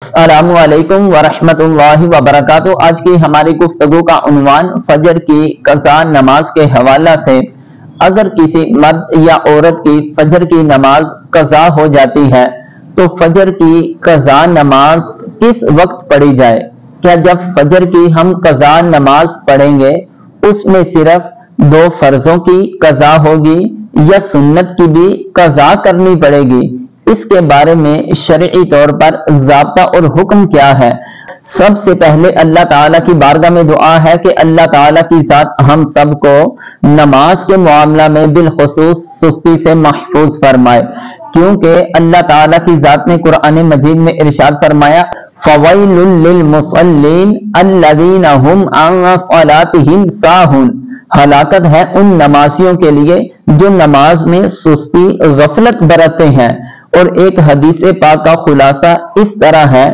السلام علیکم ورحمۃ اللہ وبرکاتہ۔ آج کی ہماری گفتگو کا عنوان فجر کی قضا نماز کے حوالہ سے، اگر کسی مرد یا عورت کی فجر کی نماز قضا ہو جاتی ہے تو فجر کی قضا نماز کس وقت پڑھی جائے؟ کیا جب فجر کی ہم قضا نماز پڑھیں گے اس میں صرف 2 فرضوں کی قضا ہوگی یا سنت کی بھی قضا کرنی پڑے گی؟ اس کے بارے میں شرعی طور پر ضابطہ اور حکم کیا ہے؟ سب سے پہلے اللہ تعالیٰ کی بارگاہ میں دعا ہے کہ اللہ تعالیٰ کی ذات ہم سب کو نماز کے معاملہ میں بالخصوص سستی سے محفوظ فرمائے، کیونکہ اللہ تعالیٰ کی ذات نے قرآن مجید میں ارشاد فرمایا فَوَيْلٌ لِّلْمُصَلِّينَ الَّذِينَ هُمْ عَن صَلَاتِهِمْ سَاهُونَ، ہلاکت ہے ان نمازیوں کے لیے جو نماز میں سستی غفلت برتتے ہیں۔ اور ایک حدیث پاک کا خلاصہ اس طرح ہے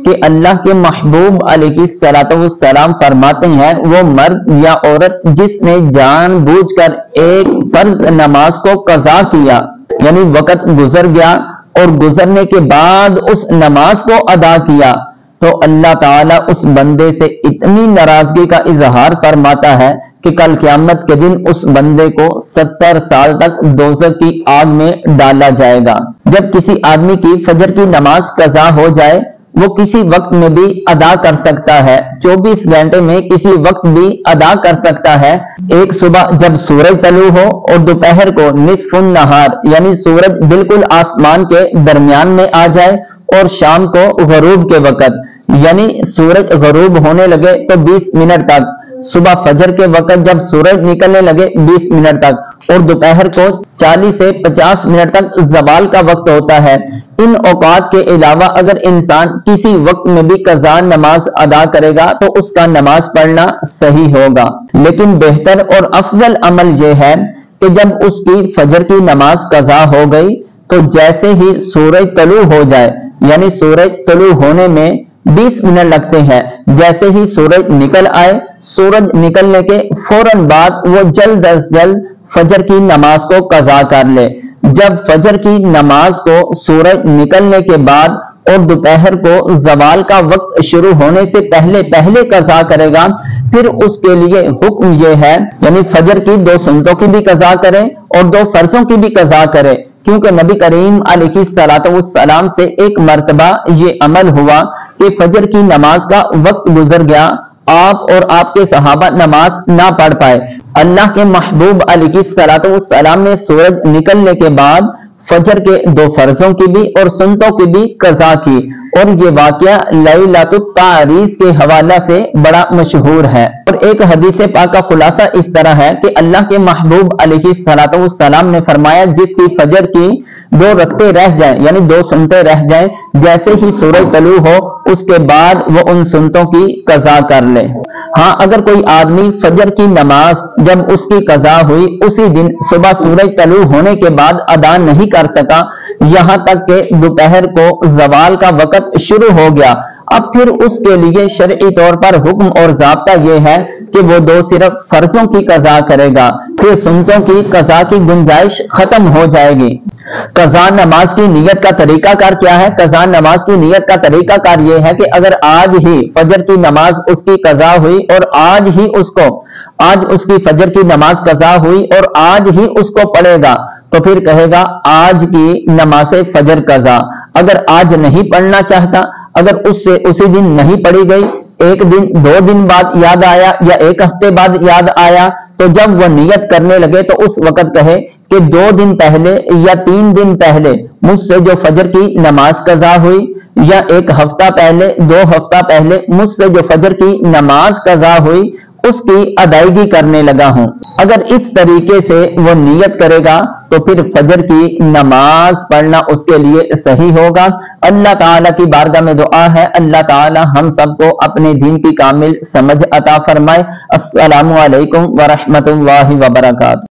کہ اللہ کے محبوب علیہ السلام فرماتے ہیں وہ مرد یا عورت جس نے جان بوجھ کر ایک فرض نماز کو قضا کیا، یعنی وقت گزر گیا اور گزرنے کے بعد اس نماز کو ادا کیا، تو اللہ تعالیٰ اس بندے سے اتنی ناراضگی کا اظہار فرماتا ہے کہ کل قیامت کے دن اس بندے کو 70 سال تک دوزخ کی آگ میں ڈالا جائے گا۔ جب کسی آدمی کی فجر کی نماز قضا ہو جائے وہ کسی وقت میں بھی ادا کر سکتا ہے، 24 گھنٹے میں کسی وقت بھی ادا کر سکتا ہے۔ ایک صبح جب سورج طلوع ہو اور دوپہر کو نصف النہار یعنی سورج بالکل آسمان کے درمیان میں آ جائے، اور شام کو غروب کے وقت یعنی سورج غروب ہونے لگے تو 20 منٹ تک، صبح فجر کے وقت جب سورج نکلنے لگے 20 منٹ تک، اور دوپہر کو 40 سے 50 منٹ تک زوال کا وقت ہوتا ہے۔ ان اوقات کے علاوہ اگر انسان کسی وقت میں بھی قضا نماز ادا کرے گا تو اس کا نماز پڑھنا صحیح ہوگا، لیکن بہتر اور افضل عمل یہ ہے کہ جب اس کی فجر کی نماز قضا ہو گئی تو جیسے ہی سورج طلوع ہو جائے، یعنی سورج طلوع ہونے میں 20 منٹ لگتے ہیں، جیسے ہی سورج نکل آئے، سورج نکلنے کے فوراً بعد وہ جلد از جلد فجر کی نماز کو قضا کر لے۔ جب فجر کی نماز کو سورج نکلنے کے بعد اور دوپہر کو زوال کا وقت شروع ہونے سے پہلے قضا کرے گا، پھر اس کے لیے حکم یہ ہے یعنی فجر کی 2 سنتوں کی بھی قضا کرے اور 2 فرضوں کی بھی قضا کرے، کیونکہ نبی کریم علیہ السلام سے ایک مرتبہ یہ عمل ہوا کہ فجر کی نماز کا وقت گزر گیا، آپ اور آپ کے صحابہ نماز نہ پڑھ پائے۔ اللہ کے محبوب علیہ السلام نے سورج نکلنے کے بعد فجر کے 2 فرضوں کی بھی اور سنتوں کی بھی قضا کی، اور یہ واقعہ لیلۃ التعریس کے حوالہ سے بڑا مشہور ہے۔ اور ایک حدیث پاک کا خلاصہ اس طرح ہے کہ اللہ کے محبوب علیہ السلام نے فرمایا جس کی فجر کی 2 رکعتیں رہ جائیں یعنی 2 سنتیں رہ جائیں، جیسے ہی سورج طلوع ہو اس کے بعد وہ ان سنتوں کی قضا کر لے۔ ہاں اگر کوئی آدمی فجر کی نماز جب اس کی قضا ہوئی اسی دن صبح سورج طلوع ہونے کے بعد ادا نہیں کر سکا، یہاں تک کہ دوپہر کو زوال کا وقت شروع ہو گیا، اب پھر اس کے لیے شرعی طور پر حکم اور ضابطہ یہ ہے کہ وہ 2 صرف فرضوں کی قضا کرے گا، پھر سنتوں کی قضا کی گنجائش ختم ہو جائے گی۔ قضا نماز کی نیت کا طریقہ کار کیا ہے؟ قضا نماز کی نیت کا طریقہ کار یہ ہے کہ اگر آج ہی فجر کی نماز اس کی قضا ہوئی اور آج اس کی فجر کی نماز قضا ہوئی اور آج ہی اس کو پڑھے گا تو پھر کہے گا آج کی نماز فجر قضا۔ اگر آج نہیں پڑھنا چاہتا، اگر اس سے اسی دن نہیں پڑھی گئی، 1 دن 2 دن بعد یاد آیا یا 1 ہفتے بعد یاد آیا، تو جب وہ نیت کرنے لگے تو اس وقت کہے کہ 2 دن پہلے یا 3 دن پہلے مجھ سے جو فجر کی نماز قضا ہوئی، یا 1 ہفتہ پہلے 2 ہفتہ پہلے مجھ سے جو فجر کی نماز قضا ہوئی اس کی ادائیگی کرنے لگا ہوں۔ اگر اس طریقے سے وہ نیت کرے گا تو پھر فجر کی نماز پڑھنا اس کے لیے صحیح ہوگا۔ اللہ تعالیٰ کی بارگاہ میں دعا ہے اللہ تعالیٰ ہم سب کو اپنے دین کی کامل سمجھ عطا فرمائے۔ السلام علیکم ورحمۃ اللہ وبرکاتہ۔